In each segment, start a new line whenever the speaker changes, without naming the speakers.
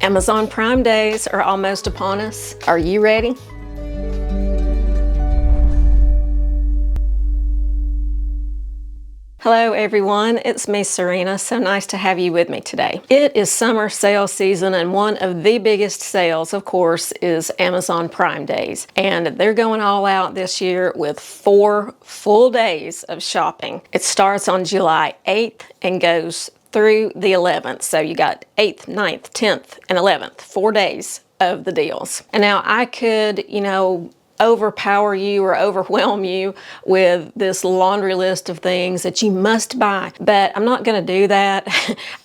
Amazon Prime days are almost upon us. Are you ready? Hello everyone, it's me Serena. So nice to have you with me today. It is summer sale season, and one of the biggest sales, of course, is Amazon Prime days. And they're going all out this year with 4 full days of shopping. It starts on July 8th and goes through the 11th. So you got 8th, 9th, 10th, and 11th, 4 days of the deals. And now I could, overpower you or overwhelm you with this laundry list of things that you must buy, but I'm not going to do that.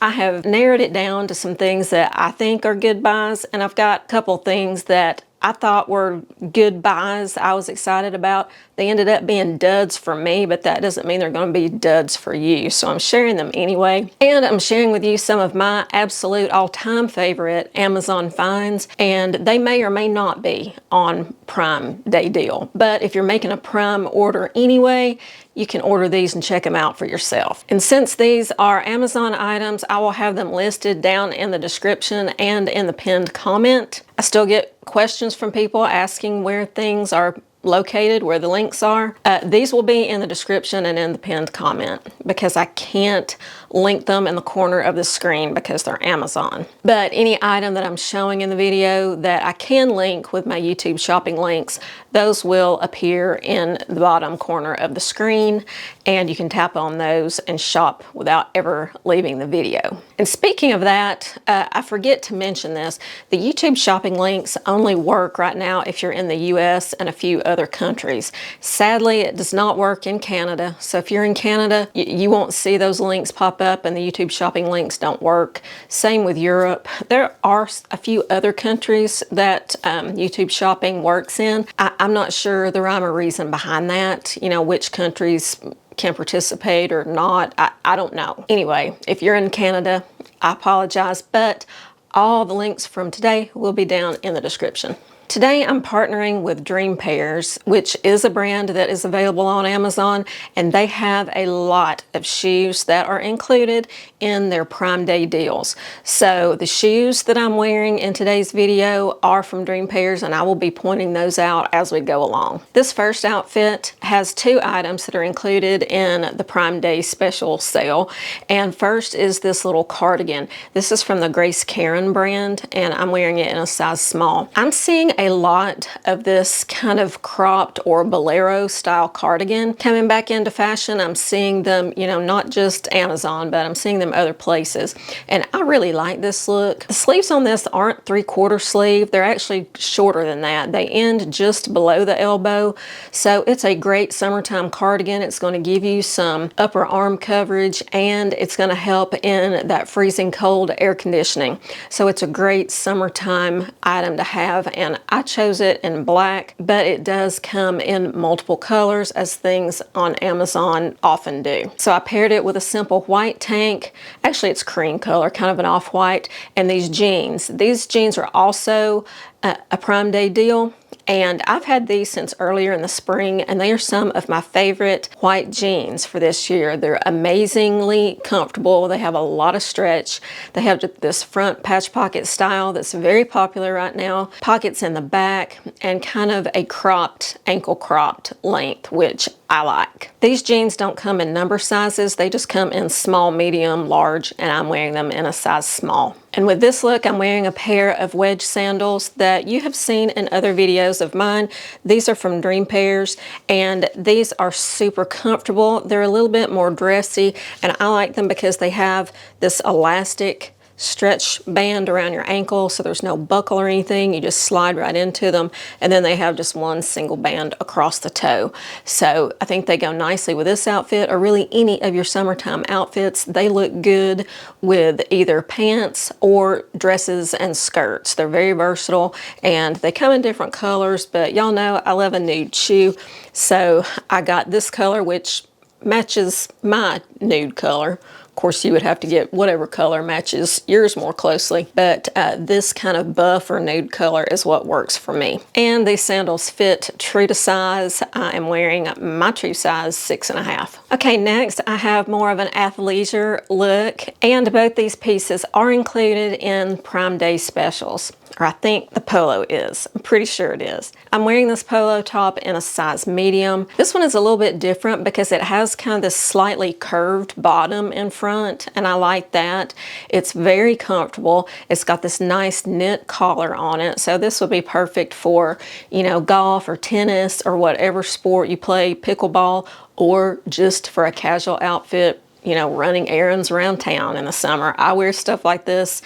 I have narrowed it down to some things that I think are good buys, and I've got a couple things that I thought were good buys I was excited about. They ended up being duds for me, but that doesn't mean they're going to be duds for you. So I'm sharing them anyway. And I'm sharing with you some of my absolute all-time favorite Amazon finds, and they may or may not be on Prime Day deal. But if you're making a Prime order anyway, you can order these and check them out for yourself. And since these are Amazon items, I will have them listed down in the description and in the pinned comment. I still get questions from people asking where things are located, where the links are. These will be in the description and in the pinned comment because I can't link them in the corner of the screen because they're Amazon. But any item that I'm showing in the video that I can link with my YouTube shopping links, those will appear in the bottom corner of the screen, and you can tap on those and shop without ever leaving the video. And speaking of that, I forget to mention this, the YouTube shopping links only work right now if you're in the US and a few other countries. Sadly, it does not work in Canada. So if you're in Canada, you won't see those links pop up, and the YouTube shopping links don't work. Same with Europe. There are a few other countries that YouTube shopping works in. I'm not sure the rhyme or reason behind that, which countries can participate or not. I don't know. Anyway, if you're in Canada, I apologize, but all the links from today will be down in the description. Today I'm partnering with Dream Pairs, which is a brand that is available on Amazon, and they have a lot of shoes that are included in their Prime Day deals. So the shoes that I'm wearing in today's video are from Dream Pairs, and I will be pointing those out as we go along. This first outfit has 2 items that are included in the Prime Day special sale, and first is this little cardigan. This is from the Grace Karen brand, and I'm wearing it in a size small. I'm seeing a lot of this kind of cropped or bolero style cardigan coming back into fashion. I'm seeing them, not just Amazon, but I'm seeing them other places. And I really like this look. The sleeves on this aren't 3/4 sleeve. They're actually shorter than that. They end just below the elbow. So it's a great summertime cardigan. It's going to give you some upper arm coverage, and it's going to help in that freezing cold air conditioning. So it's a great summertime item to have, and I chose it in black, but it does come in multiple colors, as things on Amazon often do. So I paired it with a simple white tank. Actually, it's cream color, kind of an off-white, and these jeans. These jeans are also a Prime Day deal, and I've had these since earlier in the spring, and they are some of my favorite white jeans for this year. They're amazingly comfortable. They have a lot of stretch. They have this front patch pocket style that's very popular right now. Pockets in the back, and kind of a cropped, ankle cropped length, which I like. These jeans don't come in number sizes. They just come in small, medium, large, and I'm wearing them in a size small. And with this look, I'm wearing a pair of Wedge sandals that you have seen in other videos of mine. These are from Dream Pairs, and these are super comfortable. They're a little bit more dressy, and I like them because they have this elastic stretch band around your ankle, so there's no buckle or anything. You just slide right into them, and then they have just one single band across the toe. So I think they go nicely with this outfit, or really any of your summertime outfits. They look good with either pants or dresses and skirts. They're very versatile, and they come in different colors, but y'all know I love a nude shoe, so I got this color, which matches my nude color course, you would have to get whatever color matches yours more closely, but this kind of buff or nude color is what works for me. And these sandals fit true to size. I am wearing my true size 6.5. Okay, next I have more of an athleisure look, and both these pieces are included in Prime Day specials. Or I think the polo is. I'm pretty sure it is. I'm wearing this polo top in a size medium. This one is a little bit different because it has kind of this slightly curved bottom in front, and I like that. It's very comfortable. It's got this nice knit collar on it, so this would be perfect for, you know, golf or tennis or whatever sport you play, pickleball, or just for a casual outfit, you know, running errands around town in the summer. I wear stuff like this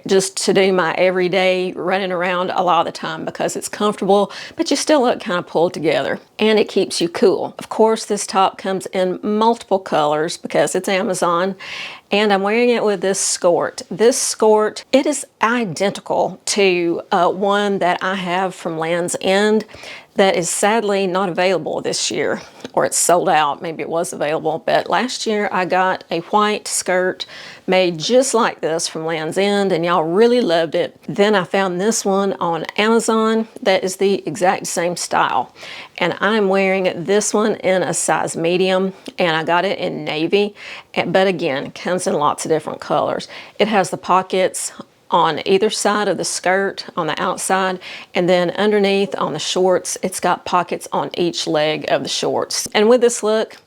just to do my everyday running around a lot of the time because it's comfortable, but you still look kind of pulled together and it keeps you cool. Of course, this top comes in multiple colors because it's Amazon, and I'm wearing it with this skirt. This skirt, it is identical to one that I have from Land's End that is sadly not available this year, or it's sold out. Maybe it was available, but last year I got a white skirt made just like this from Land's End, and y'all really loved it. Then I found this one on Amazon that is the exact same style, and I'm wearing this one in a size medium, and I got it in navy, but again, it comes in lots of different colors. It has the pockets on either side of the skirt on the outside, and then underneath on the shorts, it's got pockets on each leg of the shorts. And with this look,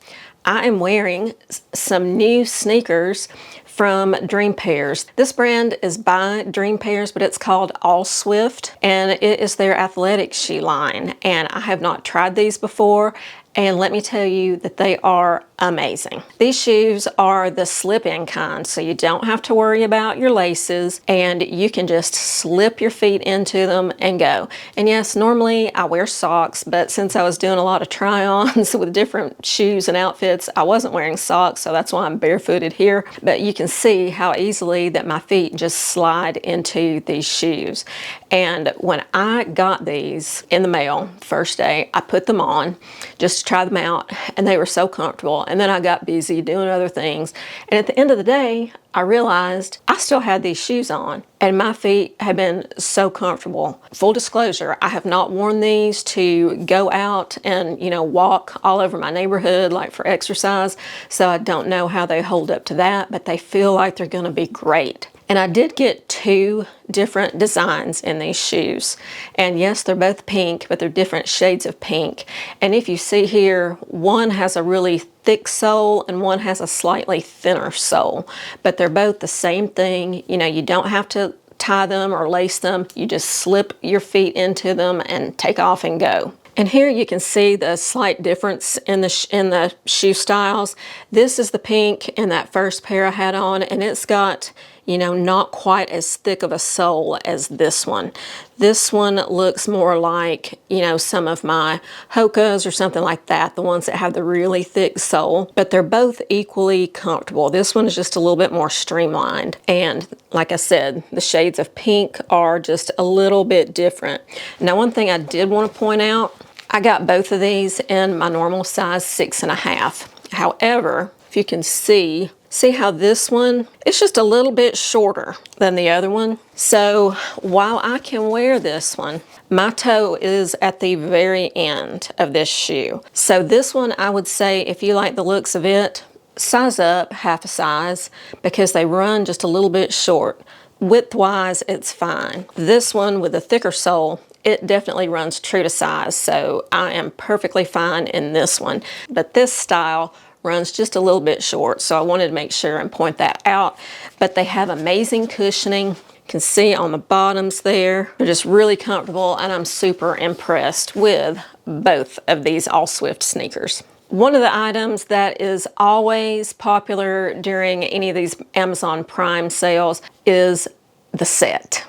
I am wearing some new sneakers from Dream Pairs. This brand is by Dream Pairs, but it's called All Swift, and it is their athletic shoe line. And I have not tried these before, and let me tell you that they are amazing. These shoes are the slip-in kind, so you don't have to worry about your laces, and you can just slip your feet into them and go. And yes, normally I wear socks, but since I was doing a lot of try-ons with different shoes and outfits, I wasn't wearing socks, so that's why I'm barefooted here. But you can see how easily that my feet just slide into these shoes. And when I got these in the mail first day, I put them on just to try them out, and they were so comfortable. And then I got busy doing other things, and at the end of the day I realized I still had these shoes on and my feet have been so comfortable. Full disclosure, I have not worn these to go out and, you know, walk all over my neighborhood like for exercise, so I don't know how they hold up to that, but they feel like they're going to be great. And I did get 2 different designs in these shoes. And yes, they're both pink, but they're different shades of pink. And if you see here, one has a really thick sole and one has a slightly thinner sole. But they're both the same thing. You know, you don't have to tie them or lace them. You just slip your feet into them and take off and go. And here you can see the slight difference in the shoe styles. This is the pink in that first pair I had on, and it's got, you know, not quite as thick of a sole as this one. This one looks more like, you know, some of my Hokas or something like that, the ones that have the really thick sole, but they're both equally comfortable. This one is just a little bit more streamlined. And like I said, the shades of pink are just a little bit different. Now, one thing I did want to point out, I got both of these in my normal size 6.5. However, if you can see how this one is just a little bit shorter than the other one. So while I can wear this one, my toe is at the very end of this shoe. So this one, I would say, if you like the looks of it, size up half a size because they run just a little bit short. Width-wise, it's fine. This one with a thicker sole, it definitely runs true to size, so I am perfectly fine in this one. But this style runs just a little bit short, so I wanted to make sure and point that out. But they have amazing cushioning. You can see on the bottoms there. They're just really comfortable, and I'm super impressed with both of these All Swift sneakers. One of the items that is always popular during any of these Amazon Prime sales is the set.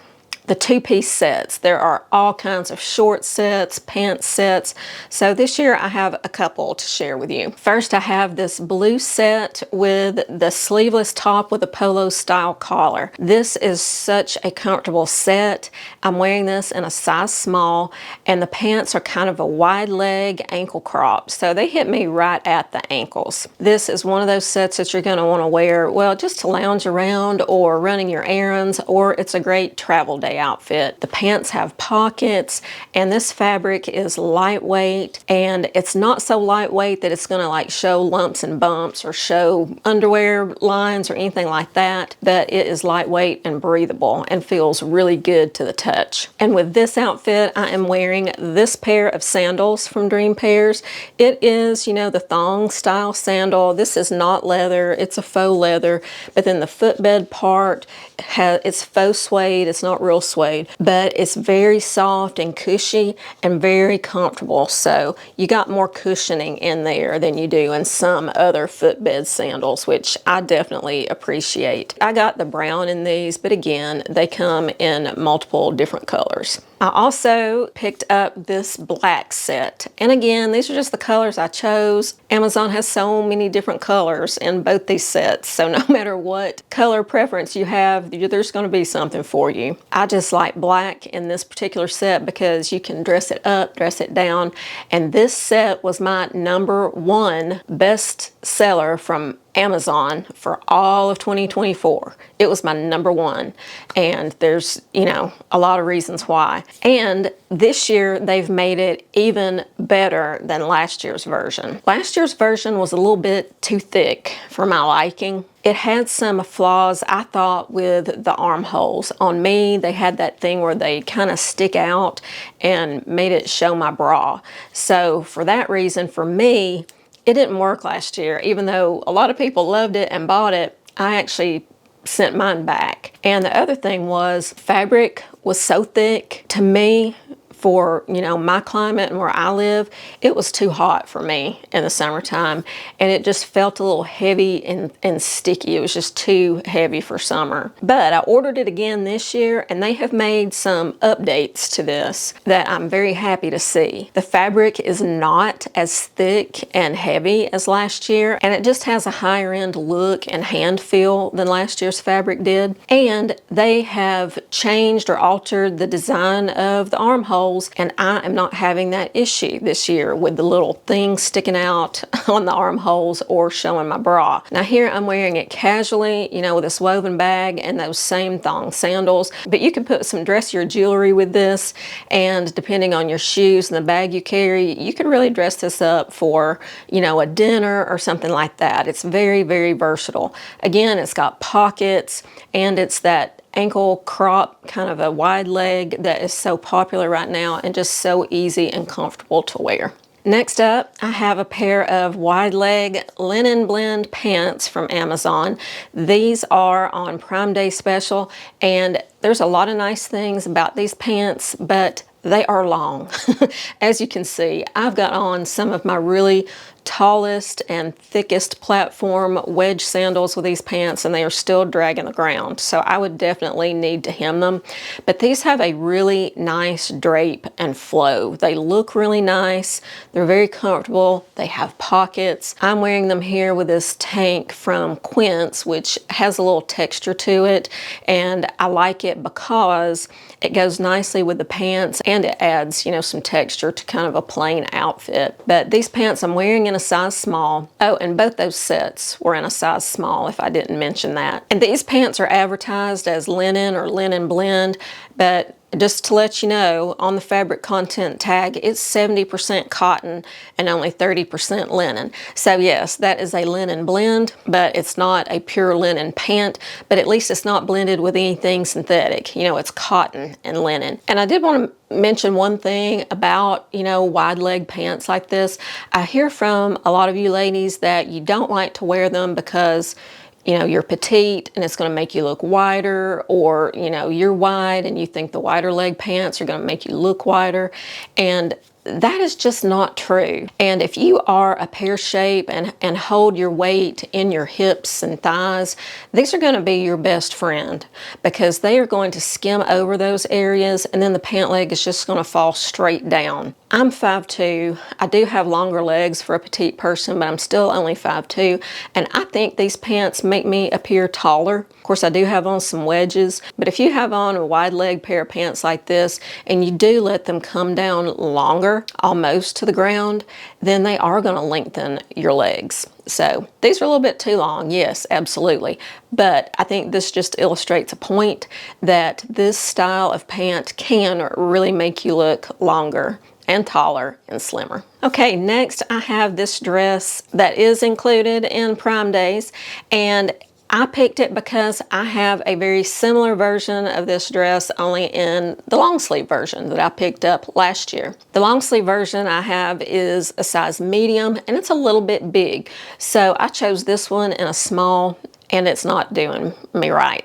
the two-piece sets. There are all kinds of short sets, pant sets. So this year I have a couple to share with you. First, I have this blue set with the sleeveless top with a polo style collar. This is such a comfortable set. I'm wearing this in a size small, and the pants are kind of a wide leg ankle crop. So they hit me right at the ankles. This is one of those sets that you're going to want to wear, well, just to lounge around or running your errands, or it's a great travel day outfit. The pants have pockets, and this fabric is lightweight, and it's not so lightweight that it's going to like show lumps and bumps or show underwear lines or anything like that, but it is lightweight and breathable and feels really good to the touch. And with this outfit, I am wearing this pair of sandals from Dream Pairs. It is, you know, the thong style sandal. This is not leather, it's a faux leather, but then the footbed part it's faux suede. It's not real suede, but it's very soft and cushy and very comfortable. So you got more cushioning in there than you do in some other footbed sandals, which I definitely appreciate. I got the brown in these, but again, they come in multiple different colors. I also picked up this black set. And again, these are just the colors I chose. Amazon has so many different colors in both these sets. So no matter what color preference you have, there's going to be something for you. I just like black in this particular set because you can dress it up, dress it down. And this set was my #1 best seller from Amazon for all of 2024. It was my #1, and there's, you know, a lot of reasons why. And this year they've made it even better than last year's version. Last year's version was a little bit too thick for my liking. It had some flaws, I thought, with the armholes. On me, they had that thing where they kind of stick out and made it show my bra. So for that reason, for me, it didn't work last year. Even though a lot of people loved it and bought it, I actually sent mine back. And the other thing was, fabric was so thick. To me, for, you know, my climate and where I live, it was too hot for me in the summertime, and it just felt a little heavy and sticky. It was just too heavy for summer. But I ordered it again this year, and they have made some updates to this that I'm very happy to see. The fabric is not as thick and heavy as last year, and it just has a higher end look and hand feel than last year's fabric did. And they have changed or altered the design of the armhole, and I am not having that issue this year with the little thing sticking out on the armholes or showing my bra. Now here I'm wearing it casually, you know, with this woven bag and those same thong sandals, but you can put some dressier jewelry with this, and depending on your shoes and the bag you carry, you can really dress this up for, you know, a dinner or something like that. It's very, very versatile. Again, it's got pockets, and it's that ankle crop, kind of a wide leg that is so popular right now and just so easy and comfortable to wear. Next up, I have a pair of wide leg linen blend pants from Amazon. These are on Prime Day special, and there's a lot of nice things about these pants, but they are long. As you can see, I've got on some of my really tallest and thickest platform wedge sandals with these pants, and they are still dragging the ground. So I would definitely need to hem them. But these have a really nice drape and flow. They look really nice. They're very comfortable. They have pockets. I'm wearing them here with this tank from Quince, which has a little texture to it. And I like it because it goes nicely with the pants, and it adds, you know, some texture to kind of a plain outfit. But these pants I'm wearing in a size small. Oh, and both those sets were in a size small, if I didn't mention that. And these pants are advertised as linen or linen blend, but just to let you know, on the fabric content tag, it's 70% cotton and only 30% linen. So yes, that is a linen blend, but it's not a pure linen pant, but at least it's not blended with anything synthetic. You know, it's cotton and linen. And I did want to mention one thing about, you know, wide leg pants like this. I hear from a lot of you ladies that you don't like to wear them because, you know, you're petite and it's going to make you look wider, or, you know, you're wide and you think the wider leg pants are going to make you look wider. And that is just not true. And if you are a pear shape and hold your weight in your hips and thighs, these are going to be your best friend, because they are going to skim over those areas, and then the pant leg is just going to fall straight down. I'm 5'2". I do have longer legs for a petite person, but I'm still only 5'2", and I think these pants make me appear taller. Of course, I do have on some wedges, but if you have on a wide leg pair of pants like this and you do let them come down longer, almost to the ground, then they are going to lengthen your legs. So these are a little bit too long, yes, absolutely. But I think this just illustrates a point that this style of pant can really make you look longer and taller and slimmer. Okay, next I have this dress that is included in Prime Days, and I picked it because I have a very similar version of this dress, only in the long sleeve version that I picked up last year. The long sleeve version I have is a size medium, and it's a little bit big. So I chose this one in a small, and it's not doing me right.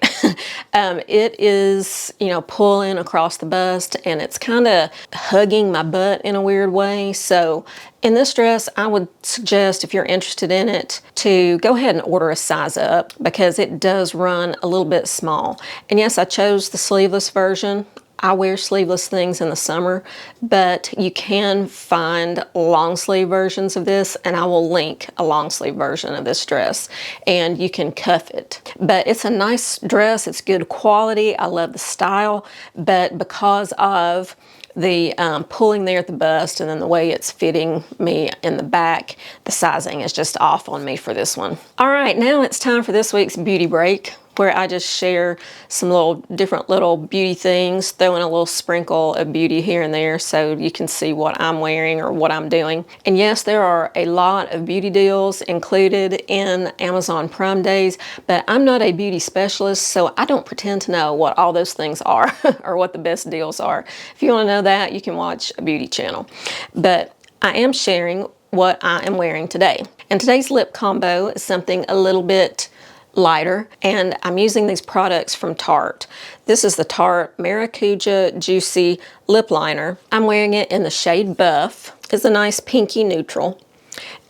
It is, you know, pulling across the bust, and it's kind of hugging my butt in a weird way. So in this dress, I would suggest, if you're interested in it, to go ahead and order a size up, because it does run a little bit small. And yes, I chose the sleeveless version. I wear sleeveless things in the summer, but you can find long sleeve versions of this, and I will link a long sleeve version of this dress, and you can cuff it. But it's a nice dress, it's good quality, I love the style, but because of the pulling there at the bust and then the way it's fitting me in the back, the sizing is just off on me for this one. All right, now it's time for this week's beauty break, where I just share some different little beauty things, throw in a little sprinkle of beauty here and there so you can see what I'm wearing or what I'm doing. And yes, there are a lot of beauty deals included in Amazon Prime Days, but I'm not a beauty specialist, so I don't pretend to know what all those things are or what the best deals are. If you want to know that, you can watch a beauty channel. But I am sharing what I am wearing today. And today's lip combo is something a little bit lighter, and I'm using these products from Tarte. This is the Tarte Maracuja Juicy Lip Liner. I'm wearing it in the shade Buff. It's a nice pinky neutral,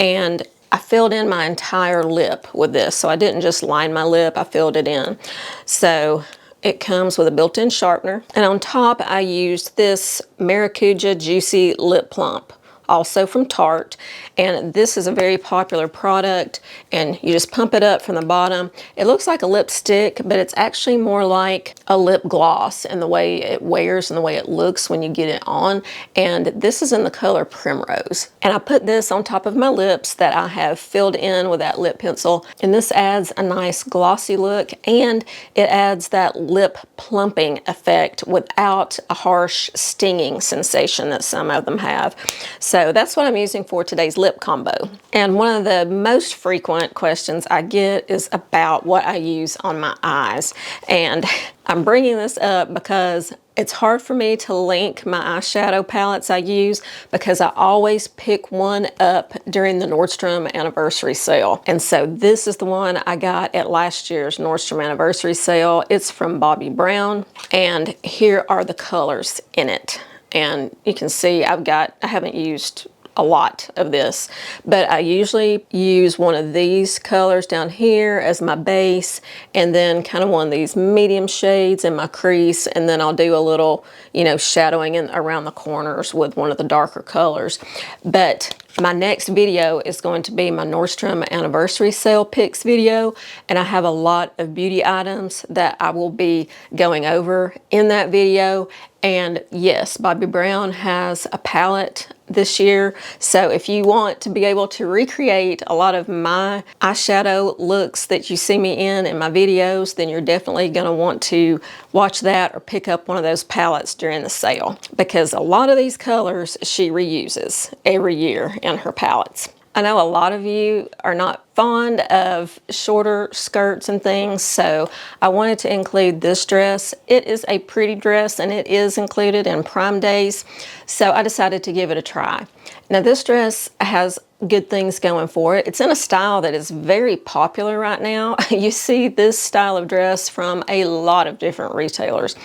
and I filled in my entire lip with this, so I didn't just line my lip, I filled it in. So it comes with a built-in sharpener, and on top I used this Maracuja Juicy Lip Plump, also from Tarte, and this is a very popular product, and you just pump it up from the bottom. It looks like a lipstick, but it's actually more like a lip gloss in the way it wears and the way it looks when you get it on, and this is in the color Primrose. And I put this on top of my lips that I have filled in with that lip pencil, and this adds a nice glossy look, and it adds that lip plumping effect without a harsh stinging sensation that some of them have. So that's what I'm using for today's lip combo. And one of the most frequent questions I get is about what I use on my eyes. And I'm bringing this up because it's hard for me to link my eyeshadow palettes I use, because I always pick one up during the Nordstrom anniversary sale. And so this is the one I got at last year's Nordstrom anniversary sale. It's from Bobbi Brown, and here are the colors in it. And you can see I haven't used a lot of this, but I usually use one of these colors down here as my base, and then kind of one of these medium shades in my crease, and then I'll do a little, you know, shadowing in around the corners with one of the darker colors. But my next video is going to be my Nordstrom anniversary sale picks video, and I have a lot of beauty items that I will be going over in that video. And yes, Bobbi Brown has a palette this year, so if you want to be able to recreate a lot of my eyeshadow looks that you see me in my videos, then you're definitely going to want to watch that or pick up one of those palettes during the sale, because a lot of these colors she reuses every year in her palettes. I know a lot of you are not fond of shorter skirts and things, so I wanted to include this dress. It is a pretty dress, and it is included in Prime Days, so I decided to give it a try. Now this dress has good things going for it. It's in a style that is very popular right now. You see this style of dress from a lot of different retailers.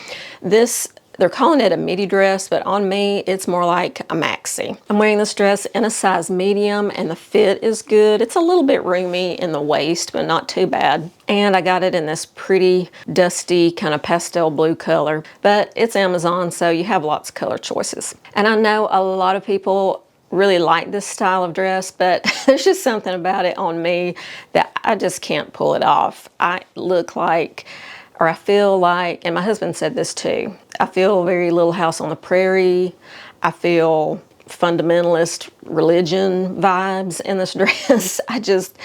This they're calling it a midi dress, but on me, it's more like a maxi. I'm wearing this dress in a size medium, and the fit is good. It's a little bit roomy in the waist, but not too bad. And I got it in this pretty dusty kind of pastel blue color, but it's Amazon, so you have lots of color choices. And I know a lot of people really like this style of dress, but there's just something about it on me that I just can't pull it off. I look like, or I feel like, and my husband said this too, I feel very Little House on the Prairie. I feel fundamentalist religion vibes in this dress. I just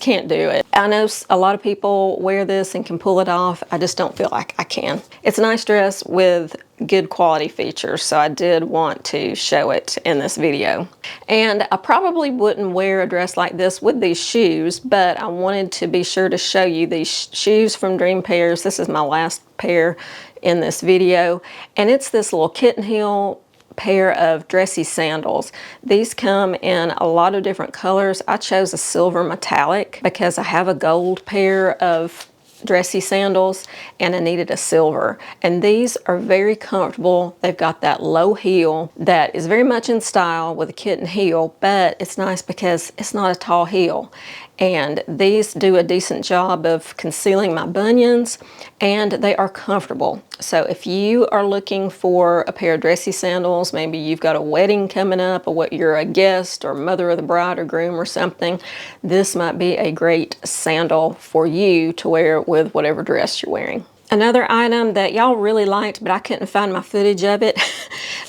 can't do it. I know a lot of people wear this and can pull it off. I just don't feel like I can. It's a nice dress with good quality features, so I did want to show it in this video. And I probably wouldn't wear a dress like this with these shoes, but I wanted to be sure to show you these shoes from Dream Pairs. This is my last pair in this video, and it's this little kitten heel pair of dressy sandals. These come in a lot of different colors. I chose a silver metallic because I have a gold pair of dressy sandals and I needed a silver. And these are very comfortable. They've got that low heel that is very much in style with a kitten heel, but it's nice because it's not a tall heel. And these do a decent job of concealing my bunions, and they are comfortable. So if you are looking for a pair of dressy sandals, maybe you've got a wedding coming up, or what, you're a guest or mother of the bride or groom or something, this might be a great sandal for you to wear with whatever dress you're wearing. Another item that y'all really liked, but I couldn't find my footage of it,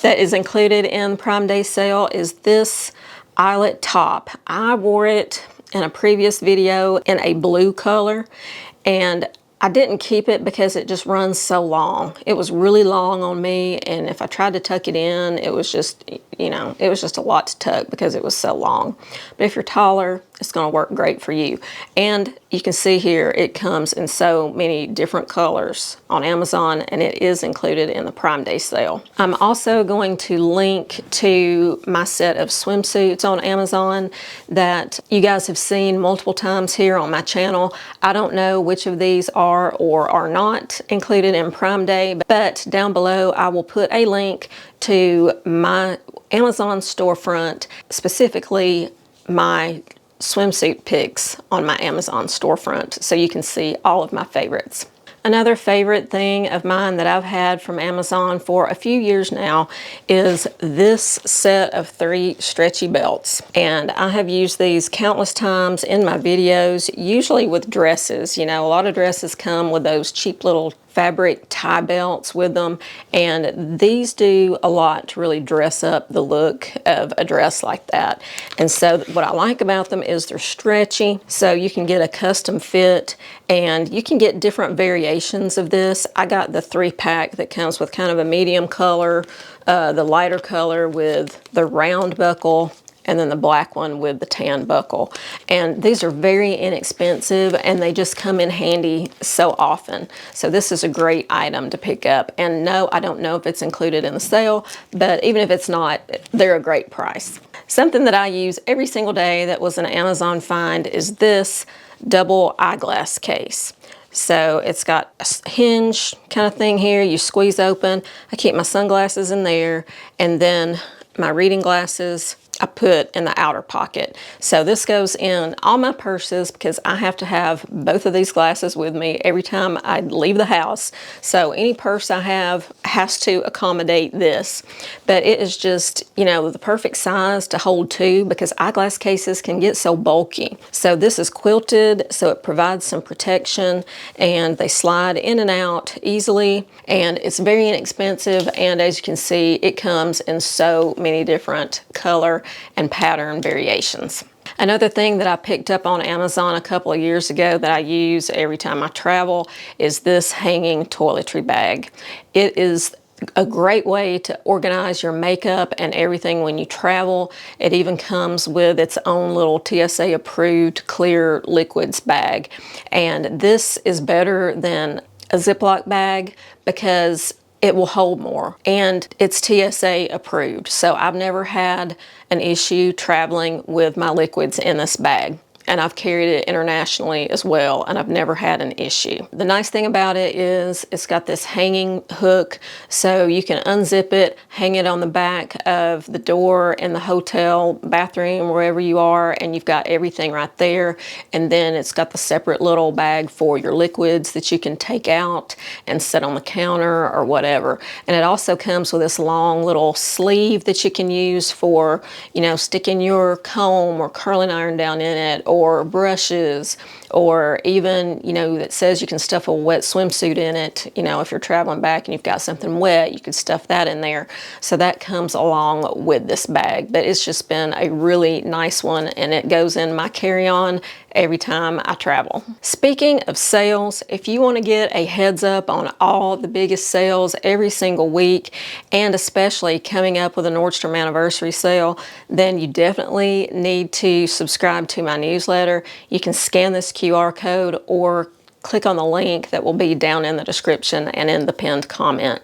that is included in Prime Day sale is this eyelet top. I wore it in a previous video in a blue color, and I didn't keep it because it just runs so long. It was really long on me, and if I tried to tuck it in, it was just, you know, it was just a lot to tuck because it was so long. But if you're taller, it's gonna work great for you. And you can see here, it comes in so many different colors on Amazon, and it is included in the Prime Day sale. I'm also going to link to my set of swimsuits on Amazon that you guys have seen multiple times here on my channel. I don't know which of these are or are not included in Prime Day, but down below I will put a link to my Amazon storefront, specifically my swimsuit pics on my Amazon storefront, so you can see all of my favorites. Another favorite thing of mine that I've had from Amazon for a few years now is this set of 3 stretchy belts. And I have used these countless times in my videos, usually with dresses. You know, a lot of dresses come with those cheap little fabric tie belts with them, and these do a lot to really dress up the look of a dress like that. And so what I like about them is they're stretchy, so you can get a custom fit, and you can get different variations of this. I got the 3-pack that comes with kind of a medium color, the lighter color with the round buckle, and then the black one with the tan buckle. And these are very inexpensive, and they just come in handy so often. So this is a great item to pick up. And no, I don't know if it's included in the sale, but even if it's not, they're a great price. Something that I use every single day that was an Amazon find is this double eyeglass case. So it's got a hinge kind of thing here. You squeeze open. I keep my sunglasses in there, and then my reading glasses I put in the outer pocket. So this goes in all my purses because I have to have both of these glasses with me every time I leave the house. So any purse I have has to accommodate this. But it is just, you know, the perfect size to hold 2 because eyeglass cases can get so bulky. So this is quilted, so it provides some protection, and they slide in and out easily, and it's very inexpensive. And as you can see, it comes in so many different color and pattern variations. Another thing that I picked up on Amazon a couple of years ago that I use every time I travel is this hanging toiletry bag. It is a great way to organize your makeup and everything when you travel. It even comes with its own little TSA approved clear liquids bag. And this is better than a Ziploc bag because it will hold more, and it's TSA approved. So I've never had an issue traveling with my liquids in this bag. and I've carried it internationally as well, and I've never had an issue. The nice thing about it is it's got this hanging hook, so you can unzip it, hang it on the back of the door in the hotel, bathroom, wherever you are, and you've got everything right there. And then it's got the separate little bag for your liquids that you can take out and set on the counter or whatever. And it also comes with this long little sleeve that you can use for, you know, sticking your comb or curling iron down in it, or brushes, or even, you know, that says you can stuff a wet swimsuit in it. You know, if you're traveling back and you've got something wet, you could stuff that in there. So that comes along with this bag. But it's just been a really nice one, and it goes in my carry-on every time I travel. Speaking of sales, if you want to get a heads up on all the biggest sales every single week, and especially coming up with a Nordstrom anniversary sale, then you definitely need to subscribe to my newsletter. You can scan this QR code or click on the link that will be down in the description and in the pinned comment.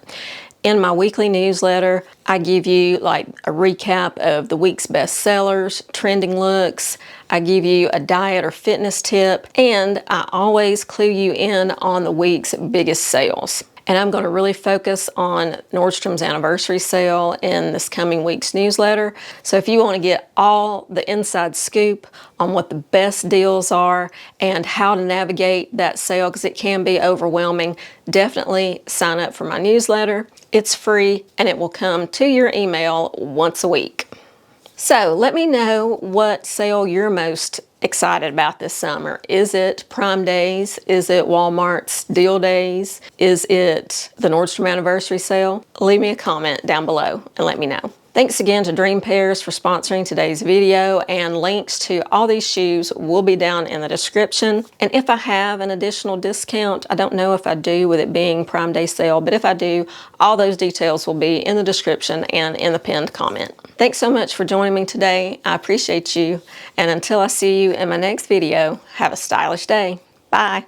In my weekly newsletter, I give you like a recap of the week's best sellers, trending looks. I give you a diet or fitness tip, and I always clue you in on the week's biggest sales. And I'm going to really focus on Nordstrom's anniversary sale in this coming week's newsletter. So if you want to get all the inside scoop on what the best deals are and how to navigate that sale, because it can be overwhelming, definitely sign up for my newsletter. It's free and it will come to your email once a week. So let me know what sale you're most excited about this summer. Is it Prime Days? Is it Walmart's Deal Days? Is it the Nordstrom Anniversary Sale? Leave me a comment down below and let me know. Thanks again to Dream Pairs for sponsoring today's video, and links to all these shoes will be down in the description. And if I have an additional discount, I don't know if I do with it being Prime Day sale, but if I do, all those details will be in the description and in the pinned comment. Thanks so much for joining me today. I appreciate you. And until I see you in my next video, have a stylish day. Bye.